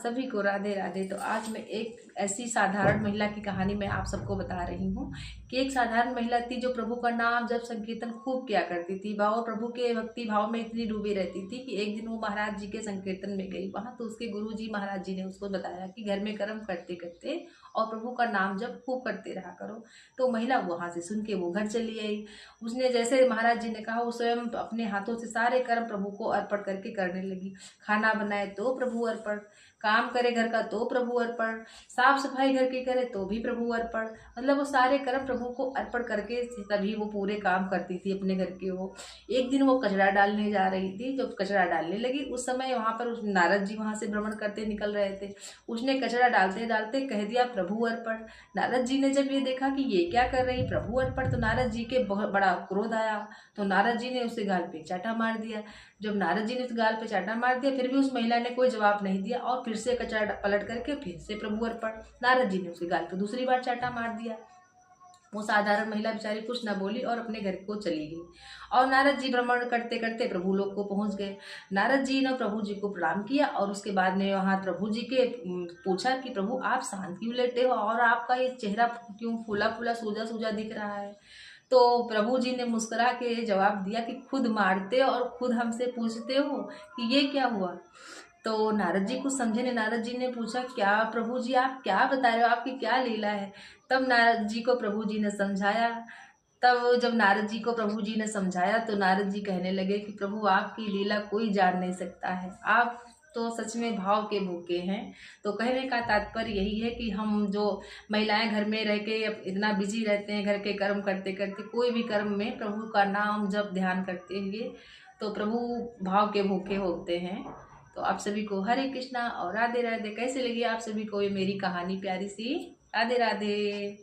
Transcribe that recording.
सभी को राधे राधे। तो आज मैं एक ऐसी साधारण महिला की कहानी मैं आप सबको बता रही हूँ कि एक साधारण महिला थी जो प्रभु का नाम जब संकीर्तन खूब किया करती थी भाव प्रभु के भक्ति भाव में इतनी डूबी रहती थी कि एक दिन वो महाराज जी के संकीर्तन में गई वहाँ। तो उसके गुरु जी महाराज जी ने उसको बताया कि घर में कर्म करते करते और प्रभु का नाम जब खूब करते रहा करो। तो महिला वहाँ से सुन के वो घर चली आई। उसने जैसे महाराज जी ने कहा वो स्वयं अपने हाथों से सारे कर्म प्रभु को अर्पण करके करने लगी। खाना बनाए तो प्रभु अर्पण, काम करे घर का तो प्रभु अर्पण, साफ सफाई घर की करे तो भी प्रभु अर्पण। मतलब वो सारे कर्म प्रभु को अर्पण करके तभी वो पूरे काम करती थी अपने घर के। वो एक दिन वो कचरा डालने जा रही थी, जब कचरा डालने लगी उस समय वहां पर नारद जी वहां से भ्रमण करते निकल रहे थे। उसने कचरा डालते डालते कह दिया प्रभु अर्पण। नारद जी ने जब ये देखा कि ये क्या कर रही प्रभु अर्पण, तो नारद जी के बहुत बड़ा क्रोध आया। तो नारद जी ने उसे गाल पे चाटा मार दिया। जब नारद जी ने उस गाल पे चाटा मार दिया फिर भी उस महिला ने कोई जवाब नहीं दिया और फिर से कचरा पलट करके फिर से प्रभु अर्पण। नारद जी ने उसके गाल पे दूसरी बार चाटा मार दिया। वो साधारण महिला बेचारी कुछ न बोली और अपने घर को चली गई। और नारद जी भ्रमण करते करते प्रभु लोक को पहुंच गए। नारद जी ने प्रभु जी को प्रणाम किया और उसके बाद में वहाँ प्रभु जी के पूछा कि प्रभु आप शांत क्यों लेटे हो और आपका ये चेहरा क्यों फूला फूला सूजा सूजा दिख रहा है। तो प्रभु जी ने मुस्कुरा के जवाब दिया कि खुद मारते और खुद हमसे पूछते हो कि ये क्या हुआ। तो नारद जी कुछ समझे नहीं। नारद जी ने पूछा क्या प्रभु जी आप क्या बता रहे हो, आपकी क्या लीला है। तब नारद जी को प्रभु जी ने समझाया। तब जब नारद जी को प्रभु जी ने समझाया तो नारद जी कहने लगे कि प्रभु आपकी लीला कोई जान नहीं सकता है, आप तो सच में भाव के भूखे हैं। तो कहने का तात्पर्य यही है कि हम जो महिलाएं घर में रह के इतना बिजी रहते हैं घर के कर्म करते करते, कोई भी कर्म में प्रभु का नाम जब ध्यान करते हुए तो प्रभु भाव के भूखे होते हैं। तो आप सभी को हरे कृष्णा और राधे राधे। कैसे लगी आप सभी को ये मेरी कहानी प्यारी सी। राधे राधे।